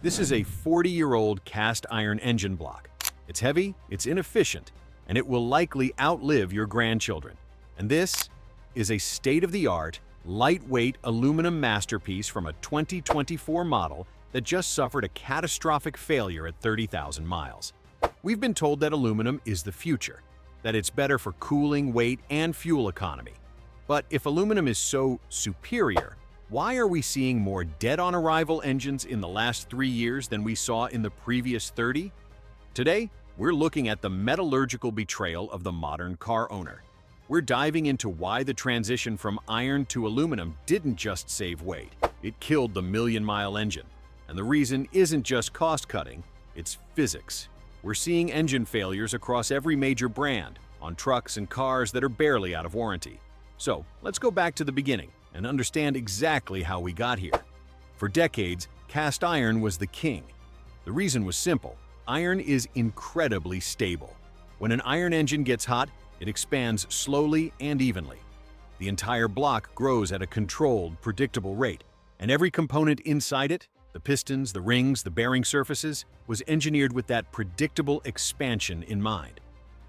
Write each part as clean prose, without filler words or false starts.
This is a 40-year-old cast iron engine block. It's heavy, it's inefficient, and it will likely outlive your grandchildren. And this is a state-of-the-art, lightweight aluminum masterpiece from a 2024 model that just suffered a catastrophic failure at 30,000 miles. We've been told that aluminum is the future, that it's better for cooling, weight, and fuel economy. But if aluminum is so superior, why are we seeing more dead-on-arrival engines in the last 3 years than we saw in the previous 30? Today, we're looking at the metallurgical betrayal of the modern car owner. We're diving into why the transition from iron to aluminum didn't just save weight, it killed the million-mile engine. And the reason isn't just cost-cutting, it's physics. We're seeing engine failures across every major brand, on trucks and cars that are barely out of warranty. So, let's go back to the beginning and understand exactly how we got here. For decades, cast iron was the king. The reason was simple. Iron is incredibly stable. When an iron engine gets hot, it expands slowly and evenly. The entire block grows at a controlled, predictable rate, and every component inside it, the pistons, the rings, the bearing surfaces, was engineered with that predictable expansion in mind.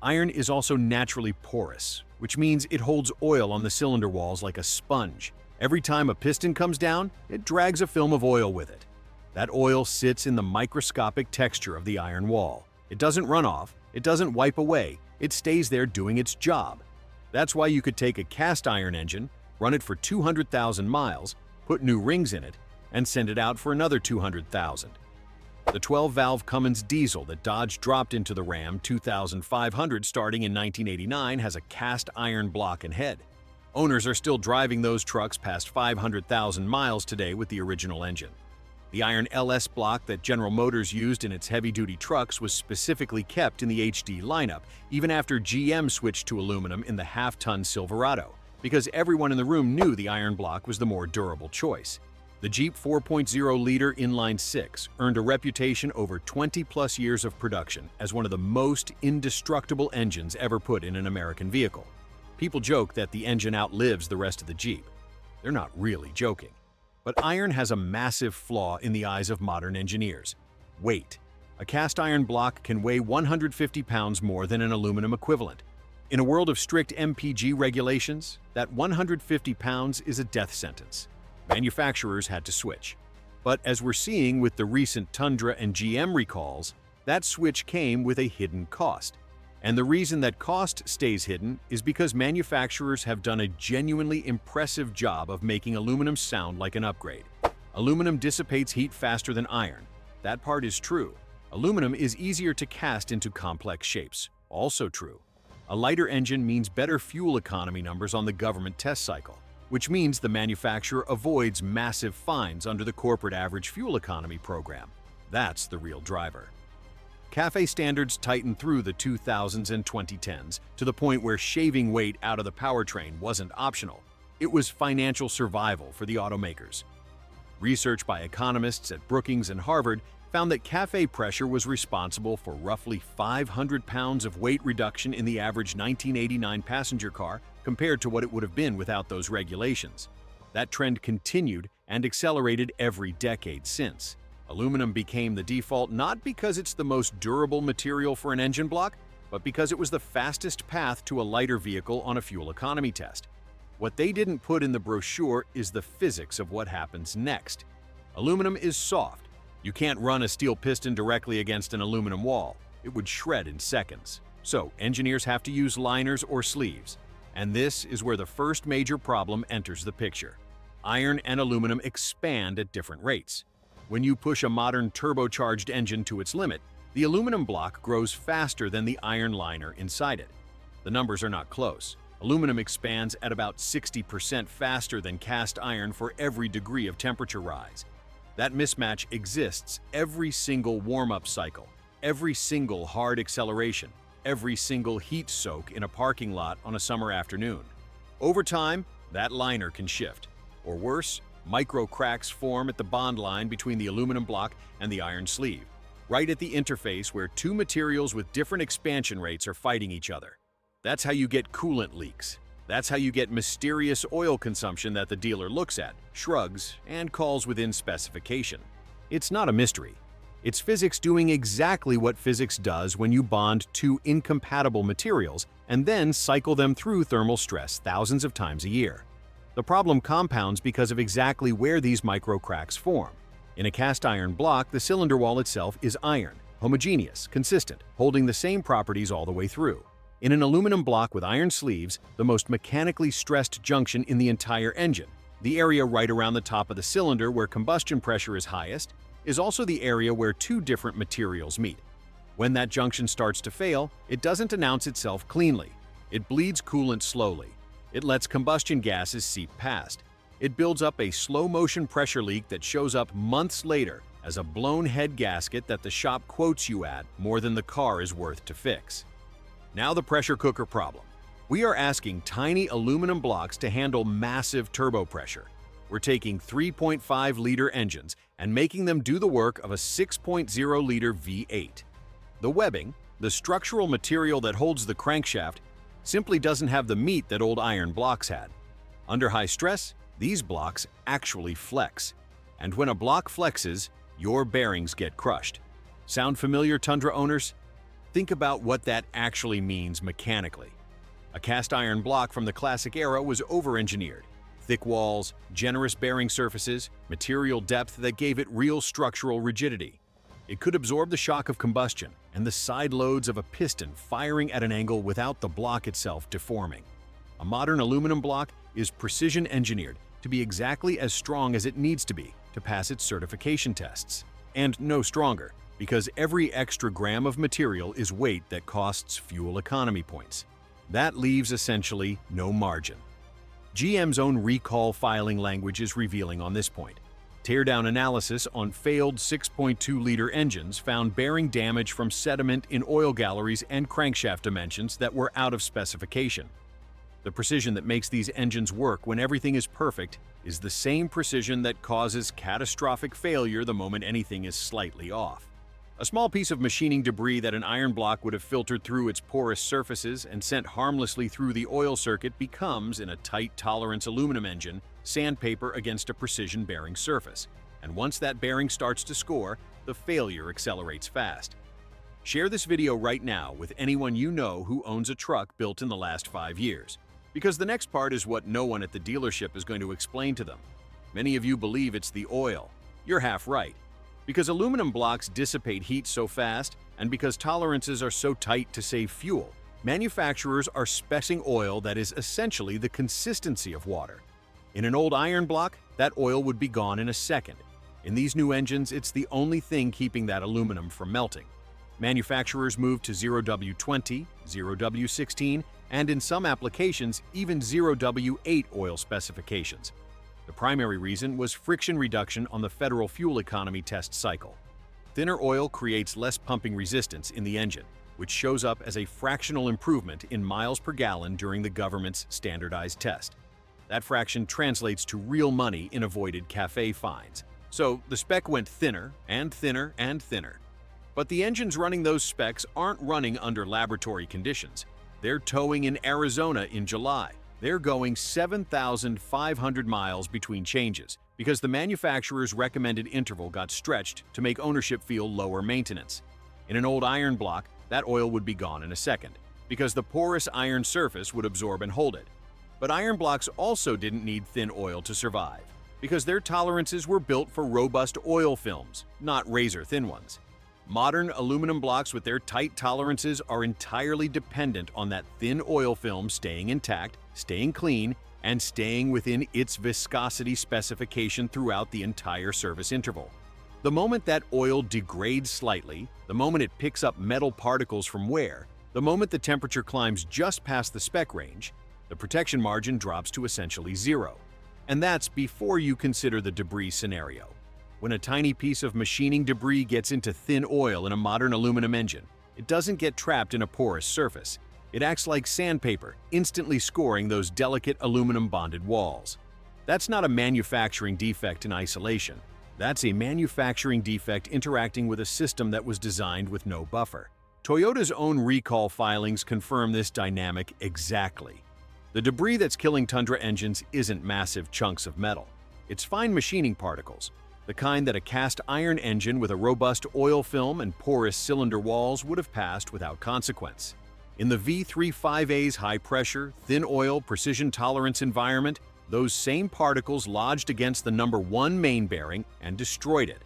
Iron is also naturally porous, which means it holds oil on the cylinder walls like a sponge. Every time a piston comes down, it drags a film of oil with it. That oil sits in the microscopic texture of the iron wall. It doesn't run off, it doesn't wipe away, it stays there doing its job. That's why you could take a cast iron engine, run it for 200,000 miles, put new rings in it, and send it out for another 200,000. The 12-valve Cummins diesel that Dodge dropped into the Ram 2500 starting in 1989 has a cast iron block and head. Owners are still driving those trucks past 500,000 miles today with the original engine. The iron LS block that General Motors used in its heavy-duty trucks was specifically kept in the HD lineup, even after GM switched to aluminum in the half-ton Silverado, because everyone in the room knew the iron block was the more durable choice. The Jeep 4.0-liter inline-six earned a reputation over 20-plus years of production as one of the most indestructible engines ever put in an American vehicle. People joke that the engine outlives the rest of the Jeep. They're not really joking. But iron has a massive flaw in the eyes of modern engineers: weight. A cast iron block can weigh 150 pounds more than an aluminum equivalent. In a world of strict MPG regulations, that 150 pounds is a death sentence. Manufacturers had to switch. But as we're seeing with the recent Tundra and GM recalls, that switch came with a hidden cost. And the reason that cost stays hidden is because manufacturers have done a genuinely impressive job of making aluminum sound like an upgrade. Aluminum dissipates heat faster than iron. That part is true. Aluminum is easier to cast into complex shapes. Also true. A lighter engine means better fuel economy numbers on the government test cycle, which means the manufacturer avoids massive fines under the corporate average fuel economy program. That's the real driver. CAFE standards tightened through the 2000s and 2010s to the point where shaving weight out of the powertrain wasn't optional. It was financial survival for the automakers. Research by economists at Brookings and Harvard found that CAFE pressure was responsible for roughly 500 pounds of weight reduction in the average 1989 passenger car compared to what it would have been without those regulations. That trend continued and accelerated every decade since. Aluminum became the default not because it's the most durable material for an engine block, but because it was the fastest path to a lighter vehicle on a fuel economy test. What they didn't put in the brochure is the physics of what happens next. Aluminum is soft. You can't run a steel piston directly against an aluminum wall. It would shred in seconds. So engineers have to use liners or sleeves. And this is where the first major problem enters the picture. Iron and aluminum expand at different rates. When you push a modern turbocharged engine to its limit, the aluminum block grows faster than the iron liner inside it. The numbers are not close. Aluminum expands at about 60% faster than cast iron for every degree of temperature rise. That mismatch exists every single warm-up cycle, every single hard acceleration, every single heat soak in a parking lot on a summer afternoon. Over time, that liner can shift. Or worse, micro cracks form at the bond line between the aluminum block and the iron sleeve, right at the interface where two materials with different expansion rates are fighting each other. That's how you get coolant leaks. That's how you get mysterious oil consumption that the dealer looks at, shrugs, and calls within specification. It's not a mystery. It's physics doing exactly what physics does when you bond two incompatible materials and then cycle them through thermal stress thousands of times a year. The problem compounds because of exactly where these micro cracks form. In a cast iron block, the cylinder wall itself is iron, homogeneous, consistent, holding the same properties all the way through. In an aluminum block with iron sleeves, the most mechanically stressed junction in the entire engine, the area right around the top of the cylinder where combustion pressure is highest, is also the area where two different materials meet. When that junction starts to fail, it doesn't announce itself cleanly. It bleeds coolant slowly. It lets combustion gases seep past. It builds up a slow-motion pressure leak that shows up months later as a blown head gasket that the shop quotes you at more than the car is worth to fix. Now the pressure cooker problem. We are asking tiny aluminum blocks to handle massive turbo pressure. We're taking 3.5-liter engines and making them do the work of a 6.0-liter V8. The webbing, the structural material that holds the crankshaft, simply doesn't have the meat that old iron blocks had. Under high stress, these blocks actually flex. And when a block flexes, your bearings get crushed. Sound familiar, Tundra owners? Think about what that actually means mechanically. A cast iron block from the classic era was over-engineered. Thick walls, generous bearing surfaces, material depth that gave it real structural rigidity. It could absorb the shock of combustion and the side loads of a piston firing at an angle without the block itself deforming. A modern aluminum block is precision engineered to be exactly as strong as it needs to be to pass its certification tests. And no stronger, because every extra gram of material is weight that costs fuel economy points. That leaves essentially no margin. GM's own recall filing language is revealing on this point. Teardown analysis on failed 6.2-liter engines found bearing damage from sediment in oil galleries and crankshaft dimensions that were out of specification. The precision that makes these engines work when everything is perfect is the same precision that causes catastrophic failure the moment anything is slightly off. A small piece of machining debris that an iron block would have filtered through its porous surfaces and sent harmlessly through the oil circuit becomes, in a tight-tolerance aluminum engine, sandpaper against a precision-bearing surface. And once that bearing starts to score, the failure accelerates fast. Share this video right now with anyone you know who owns a truck built in the last 5 years. Because the next part is what no one at the dealership is going to explain to them. Many of you believe it's the oil. You're half right. Because aluminum blocks dissipate heat so fast, and because tolerances are so tight to save fuel, manufacturers are specing oil that is essentially the consistency of water. In an old iron block, that oil would be gone in a second. In these new engines, it's the only thing keeping that aluminum from melting. Manufacturers moved to 0W20, 0W16, and in some applications, even 0W8 oil specifications. The primary reason was friction reduction on the federal fuel economy test cycle. Thinner oil creates less pumping resistance in the engine, which shows up as a fractional improvement in miles per gallon during the government's standardized test. That fraction translates to real money in avoided CAFE fines. So the spec went thinner and thinner and thinner. But the engines running those specs aren't running under laboratory conditions. They're towing in Arizona in July. They're going 7,500 miles between changes because the manufacturer's recommended interval got stretched to make ownership feel lower maintenance. In an old iron block, that oil would be gone in a second because the porous iron surface would absorb and hold it. But iron blocks also didn't need thin oil to survive because their tolerances were built for robust oil films, not razor-thin ones. Modern aluminum blocks with their tight tolerances are entirely dependent on that thin oil film staying intact, staying clean, and staying within its viscosity specification throughout the entire service interval. The moment that oil degrades slightly, the moment it picks up metal particles from wear, the moment the temperature climbs just past the spec range, the protection margin drops to essentially zero. And that's before you consider the debris scenario. When a tiny piece of machining debris gets into thin oil in a modern aluminum engine, it doesn't get trapped in a porous surface. It acts like sandpaper, instantly scoring those delicate aluminum-bonded walls. That's not a manufacturing defect in isolation. That's a manufacturing defect interacting with a system that was designed with no buffer. Toyota's own recall filings confirm this dynamic exactly. The debris that's killing Tundra engines isn't massive chunks of metal. It's fine machining particles. the kind that a cast iron engine with a robust oil film and porous cylinder walls would have passed without consequence. In the V35A's high-pressure, thin oil, precision tolerance environment, those same particles lodged against the number 1 main bearing and destroyed it.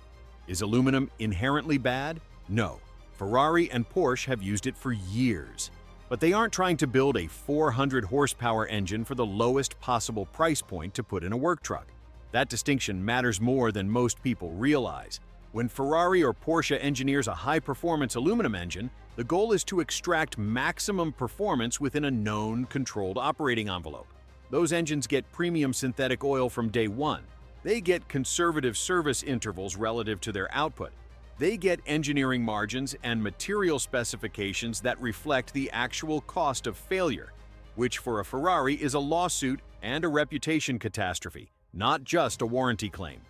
Is aluminum inherently bad? No. Ferrari and Porsche have used it for years. But they aren't trying to build a 400 horsepower engine for the lowest possible price point to put in a work truck. That distinction matters more than most people realize. When Ferrari or Porsche engineers a high-performance aluminum engine, the goal is to extract maximum performance within a known, controlled operating envelope. Those engines get premium synthetic oil from day one. They get conservative service intervals relative to their output. They get engineering margins and material specifications that reflect the actual cost of failure, which for a Ferrari is a lawsuit and a reputation catastrophe, not just a warranty claim.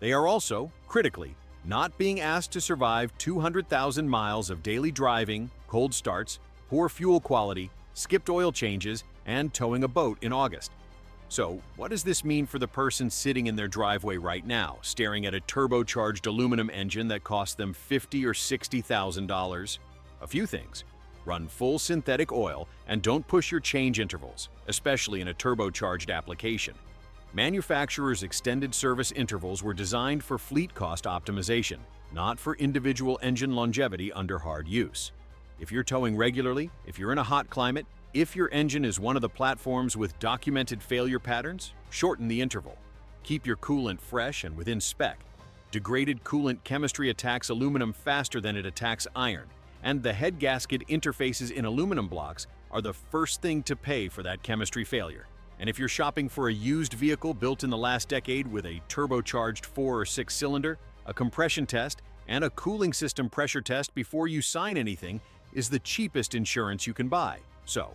They are also, critically, not being asked to survive 200,000 miles of daily driving, cold starts, poor fuel quality, skipped oil changes, and towing a boat in August. So, what does this mean for the person sitting in their driveway right now, staring at a turbocharged aluminum engine that costs them $50,000 or $60,000? A few things. Run full synthetic oil and don't push your change intervals, especially in a turbocharged application. Manufacturers' extended service intervals were designed for fleet cost optimization, not for individual engine longevity under hard use. If you're towing regularly, if you're in a hot climate, if your engine is one of the platforms with documented failure patterns, shorten the interval. Keep your coolant fresh and within spec. Degraded coolant chemistry attacks aluminum faster than it attacks iron, and the head gasket interfaces in aluminum blocks are the first thing to pay for that chemistry failure. And if you're shopping for a used vehicle built in the last decade with a turbocharged 4 or 6 cylinder, a compression test, and a cooling system pressure test before you sign anything is the cheapest insurance you can buy. So,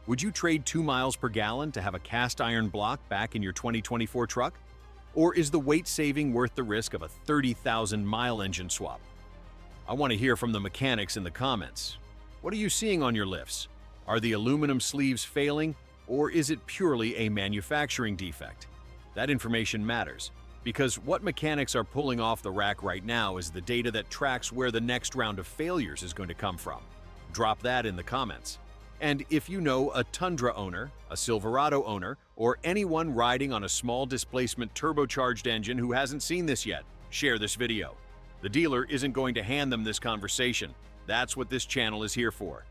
would you trade 2 miles per gallon to have a cast iron block back in your 2024 truck? Or is the weight saving worth the risk of a 30,000-mile engine swap? I want to hear from the mechanics in the comments. What are you seeing on your lifts? Are the aluminum sleeves failing, or is it purely a manufacturing defect? That information matters, because what mechanics are pulling off the rack right now is the data that tracks where the next round of failures is going to come from. Drop that in the comments. And if you know a Tundra owner, a Silverado owner, or anyone riding on a small displacement turbocharged engine who hasn't seen this yet, share this video. The dealer isn't going to hand them this conversation. That's what this channel is here for.